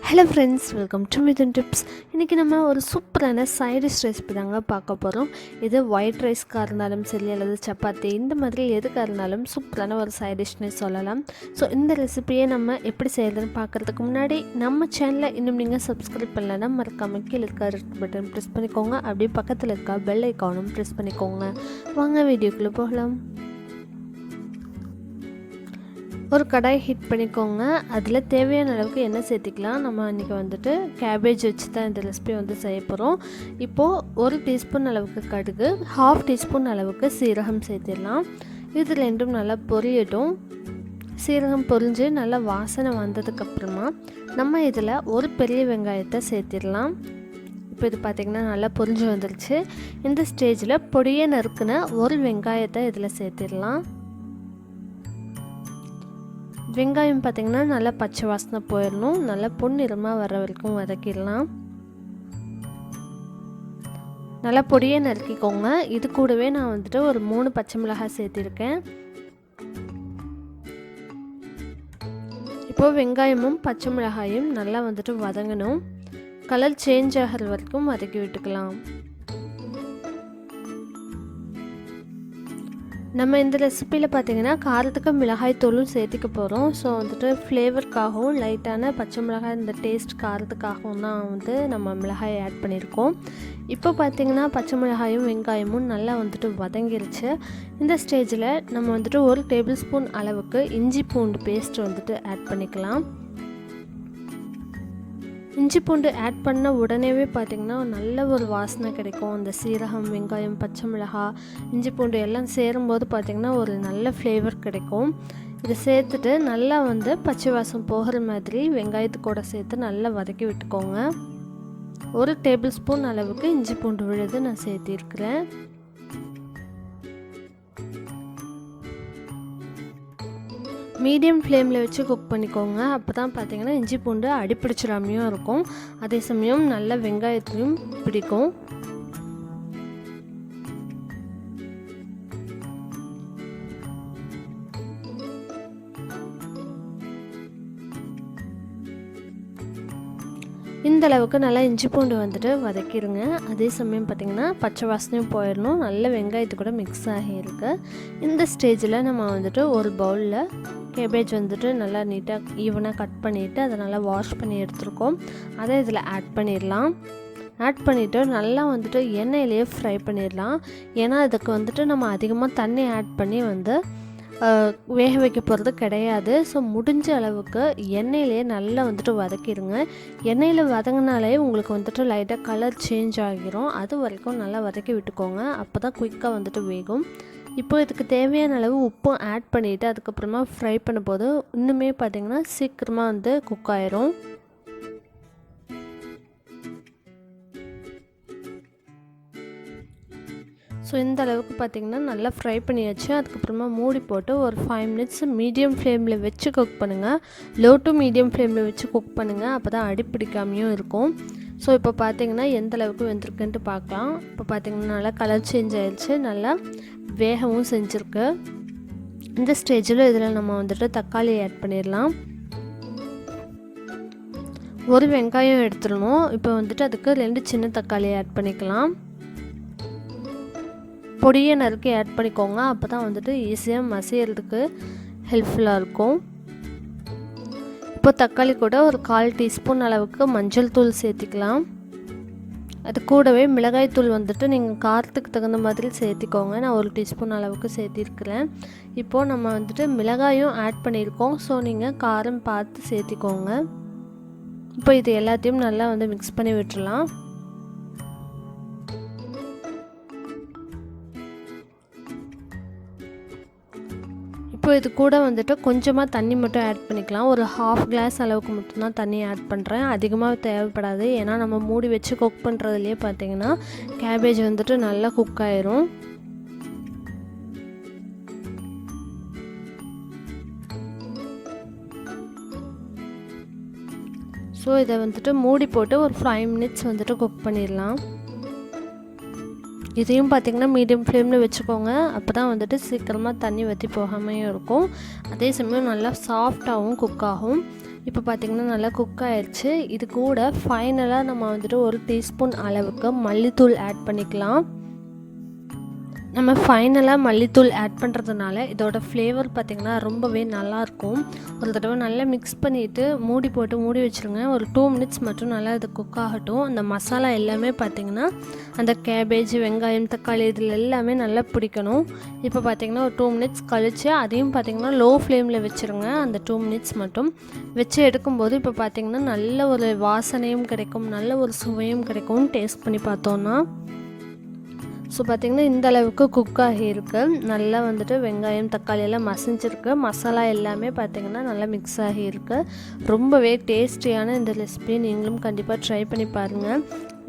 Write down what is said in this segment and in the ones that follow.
Hello friends, welcome to Mithuntips. இன்றைக்கி நம்ம ஒரு சூப்பரான சைட் டிஷ் ரெசிபி தாங்க பார்க்க போகிறோம். இது ஒயிட் ரைஸ்க்காக இருந்தாலும் சரி அல்லது சப்பாத்தி இந்த மாதிரி எதுக்காக இருந்தாலும் சூப்பரான ஒரு சைட் டிஷ்னே சொல்லலாம். ஸோ இந்த ரெசிபியை நம்ம எப்படி செய்யறதுன்னு பார்க்குறதுக்கு முன்னாடி நம்ம சேனலை இன்னும் நீங்கள் சப்ஸ்கிரைப் பண்ணலைன்னா மறக்காமல் கீழே இருக்க ரெட் பட்டன் ப்ரெஸ் பண்ணிக்கோங்க. அப்படியே பக்கத்தில் இருக்க பெல் ஐக்கானும் ப்ரெஸ் பண்ணிக்கோங்க. வாங்க வீடியோக்குள்ளே போகலாம். ஒரு கடாய் ஹீட் பண்ணிக்கோங்க. அதில் தேவையான அளவுக்கு எண்ணெய் சேர்த்திக்கலாம். நம்ம இன்றைக்கி வந்துட்டு கேபேஜ் வச்சு தான் இந்த ரெசிபி செய்ய போகிறோம். இப்போது 1 டீஸ்பூன் அளவுக்கு கடுகு, 1/2 டீஸ்பூன் அளவுக்கு சீரகம் சேர்த்திடலாம். இது ரெண்டும் நல்லா பொரியட்டும். சீரகம் பொரிஞ்சு நல்லா வாசனை வந்ததுக்கப்புறமா நம்ம இதில் ஒரு பெரிய வெங்காயத்தை சேர்த்திடலாம். இப்போ இது பார்த்திங்கன்னா நல்லா பொரிஞ்சு வந்துருச்சு. இந்த ஸ்டேஜில் பொடியை நறுக்குன ஒரு வெங்காயத்தை இதில் சேர்த்திடலாம். வெங்காயம் பார்த்திங்கன்னா நல்லா பச்சை வாசனை போயிடணும். நல்லா பொன்னிறமாக வர வரைக்கும் வதக்கிடலாம். நல்லா பொடியை நறுக்கிக்கோங்க. இது கூடவே நான் வந்துட்டு ஒரு 3 பச்சை மிளகாய் சேர்த்திருக்கேன். இப்போது வெங்காயமும் பச்சை மிளகாயும் நல்லா வந்துட்டு வதங்கணும். கலர் சேஞ்ச் ஆகிற வரைக்கும் வதக்கி விட்டுக்கலாம். நம்ம இந்த ரெசிப்பியில் பார்த்திங்கன்னா காரத்துக்கு மிளகாய் தூளும் சேர்த்துக்க போகிறோம். ஸோ வந்துட்டு ஃப்ளேவருக்காகவும் லைட்டான பச்சை மிளகாய் இந்த டேஸ்ட் காரத்துக்காகவும் தான் நம்ம மிளகாய் ஆட் பண்ணியிருக்கோம். இப்போ பார்த்திங்கன்னா பச்சை மிளகாயும் வெங்காயமும் நல்லா வந்துட்டு வதங்கிருச்சு. இந்த ஸ்டேஜில் நம்ம வந்துட்டு 1 டேபிள் ஸ்பூன் அளவுக்கு இஞ்சி பூண்டு பேஸ்ட் வந்துட்டு ஆட் பண்ணிக்கலாம். இஞ்சி பூண்டு ஆட் பண்ண உடனேவே பார்த்திங்கன்னா நல்ல ஒரு வாசனை கிடைக்கும். அந்த சீரகம், வெங்காயம், பச்சை மிளகாய், இஞ்சி பூண்டு எல்லாம் சேரும்போது பார்த்திங்கன்னா ஒரு நல்ல ஃப்ளேவர் கிடைக்கும். இதை சேர்த்துட்டு நல்லா பச்சை வாசம் போகிற மாதிரி வெங்காயத்து கூட சேர்த்து நல்லா வதக்கி விட்டுக்கோங்க. 1 டேபிள் ஸ்பூன் அளவுக்கு இஞ்சி பூண்டு விழுது நான் சேர்த்திருக்கிறேன். மீடியம் ஃப்ளேமில் வச்சு குக் பண்ணிக்கோங்க. அப்போ தான் பார்த்திங்கன்னா இஞ்சி பூண்டு அடிப்பிடிச்சிடாமையும் இருக்கும். அதே சமயம் நல்ல வெங்காயத்தையும் பிடிக்கும். இந்த அளவுக்கு நல்லா இஞ்சி பூண்டு வந்துட்டு வதக்கிடுங்க. அதே சமயம் பார்த்திங்கன்னா பச்சை வாசனையும் போயிடணும். நல்ல வெங்காயத்து கூட மிக்ஸ் ஆகியிருக்கு. இந்த ஸ்டேஜில் நம்ம வந்துட்டு ஒரு பவுலில் கேபேஜ் வந்துட்டு நல்லா நீட்டாக ஈவனாக கட் பண்ணிவிட்டு அதை நல்லா வாஷ் பண்ணி எடுத்துருக்கோம். அதை இதில் ஆட் பண்ணிடலாம். ஆட் பண்ணிவிட்டு நல்லா வந்துட்டு எண்ணெயிலேயே ஃப்ரை பண்ணிடலாம். ஏன்னா இதுக்கு வந்துட்டு நம்ம அதிகமாக தண்ணி ஆட் பண்ணி வேக வைக்க போகிறது கிடையாது. ஸோ முடிஞ்ச அளவுக்கு எண்ணெயிலே நல்லா வந்துட்டு வதக்கிடுங்க. எண்ணெயில் வதங்கினாலே உங்களுக்கு வந்துட்டு லைட்டாக கலர் சேஞ்ச் ஆகிரும். அது வரைக்கும் நல்லா வதக்கி விட்டுக்கோங்க. அப்போ தான் குயிக்காக வந்துட்டு வேகும். இப்போ இதுக்கு தேவையான அளவு உப்பும் ஆட் பண்ணிவிட்டு அதுக்கப்புறமா ஃப்ரை பண்ணும்போது இன்னுமே பார்த்திங்கன்னா சீக்கிரமாக குக் ஆயிரும். ஸோ இந்த அளவுக்கு பார்த்திங்கன்னா நல்லா ஃப்ரை பண்ணியாச்சு. அதுக்கப்புறமா மூடி போட்டு ஒரு 5 மினிட்ஸ் மீடியம் ஃப்ளேமில் வச்சு குக் பண்ணுங்கள். லோ டு மீடியம் ஃப்ளேமில் வச்சு குக் பண்ணுங்கள். அப்போ தான் அடிப்பிடிக்காமையும் இருக்கும். ஸோ இப்போ பார்த்திங்கன்னா எந்த அளவுக்கு வெந்திருக்குன்ட்டு பார்க்கலாம். இப்போ பார்த்திங்கன்னா நல்லா கலர் சேஞ்ச் ஆகிடுச்சு. நல்லா வேகவும் செஞ்சுருக்கு. இந்த ஸ்டேஜில் இதில் நம்ம வந்துட்டு தக்காளி ஆட் பண்ணிடலாம். ஒரு வெங்காயம் எடுத்துடணும். இப்போ வந்துட்டு அதுக்கு 2 சின்ன தக்காளி ஆட் பண்ணிக்கலாம். பொடியை நறுக்கி ஆட் பண்ணிக்கோங்க. அப்போ தான் வந்துட்டு ஈஸியாக மசியறதுக்கு ஹெல்ப்ஃபுல்லாக இருக்கும். இப்போ தக்காளி கூட ஒரு 1/4 டீஸ்பூன் அளவுக்கு மஞ்சள் தூள் சேர்த்திக்கலாம். அது கூடவே மிளகாய் தூள் வந்துட்டு நீங்கள் காரத்துக்கு தகுந்த மாதிரி சேர்த்திக்கோங்க. நான் 1 டீஸ்பூன் அளவுக்கு சேர்த்திருக்கிறேன். இப்போது நம்ம வந்துட்டு மிளகாயும் ஆட் பண்ணியிருக்கோம். ஸோ நீங்கள் காரம் பார்த்து சேர்த்திக்கோங்க. இப்போ இது எல்லாத்தையும் நல்லா மிக்ஸ் பண்ணி விட்டுறலாம். இப்போ இது கூட வந்துட்டு கொஞ்சமாக தண்ணி மட்டும் ஆட் பண்ணிக்கலாம். ஒரு 1/2 கிளாஸ் அளவுக்கு மட்டும்தான் தண்ணி ஆட் பண்ணுறேன். அதிகமாக தேவைப்படாது. ஏன்னா நம்ம மூடி வச்சு குக் பண்ணுறதுலேயே பார்த்திங்கன்னா கேபேஜ் வந்துட்டு நல்லா குக் ஆயிரும். ஸோ இதை வந்துட்டு மூடி போட்டு ஒரு 5 மினிட்ஸ் வந்துட்டு குக் பண்ணிடலாம். இதையும் பார்த்திங்கன்னா மீடியம் ஃப்ளேமில் வச்சுக்கோங்க. அப்போ தான் வந்துட்டு சீக்கிரமாக தண்ணி வற்றி போகாமையும் இருக்கும். அதே சமயம் நல்லா சாஃப்டாகவும் குக் ஆகும். இப்போ பார்த்திங்கன்னா நல்லா குக் ஆயிடுச்சு. இது கூட ஃபைனலாக நம்ம வந்துட்டு 1 டீஸ்பூன் அளவுக்கு மல்லித்தூள் ஆட் பண்ணிக்கலாம். நம்ம ஃபைனலாக மல்லித்தூள் ஆட் பண்ணுறதுனால இதோட ஃப்ளேவர் பார்த்திங்கன்னா ரொம்பவே நல்லாயிருக்கும். ஒரு தடவை நல்லா மிக்ஸ் பண்ணிவிட்டு மூடி வச்சுருங்க. ஒரு 2 மினிட்ஸ் மட்டும் நல்லா இது குக் ஆகட்டும். அந்த மசாலா எல்லாமே பார்த்திங்கன்னா அந்த கேபேஜ், வெங்காயம், தக்காளி இதில் எல்லாமே நல்லா பிடிக்கணும். இப்போ பார்த்திங்கன்னா ஒரு 2 மினிட்ஸ் கழித்து அதையும் பார்த்திங்கன்னா லோ ஃப்ளேமில் வச்சுருங்க. அந்த 2 மினிட்ஸ் மட்டும் வச்சு எடுக்கும்போது இப்போ பார்த்திங்கன்னா நல்ல ஒரு வாசனையும் கிடைக்கும், நல்ல ஒரு சுவையும் கிடைக்கும். டேஸ்ட் பண்ணி பார்த்தோன்னா ஸோ பார்த்திங்கன்னா இந்த அளவுக்கு குக் ஆகியிருக்கு. நல்லா வந்துட்டு வெங்காயம், தக்காளி எல்லாம் மசிஞ்சிருக்கு. மசாலா எல்லாமே பார்த்திங்கன்னா நல்லா மிக்ஸ் ஆகியிருக்கு. ரொம்பவே டேஸ்டியான இந்த ரெசிபியை நீங்களும் கண்டிப்பாக ட்ரை பண்ணி பாருங்கள்.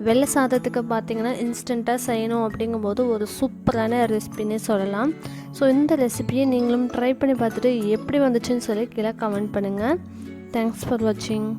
வெள்ளை சாதத்துக்கு பார்த்திங்கன்னா இன்ஸ்டண்ட்டாக செய்யணும் அப்படிங்கும்போது ஒரு சூப்பரான ரெசிபின்னே சொல்லலாம். ஸோ இந்த ரெசிபியை நீங்களும் ட்ரை பண்ணி பார்த்துட்டு எப்படி வந்துச்சுன்னு சொல்லி கீழே கமெண்ட் பண்ணுங்கள். தேங்க்ஸ் ஃபார் வாட்சிங்.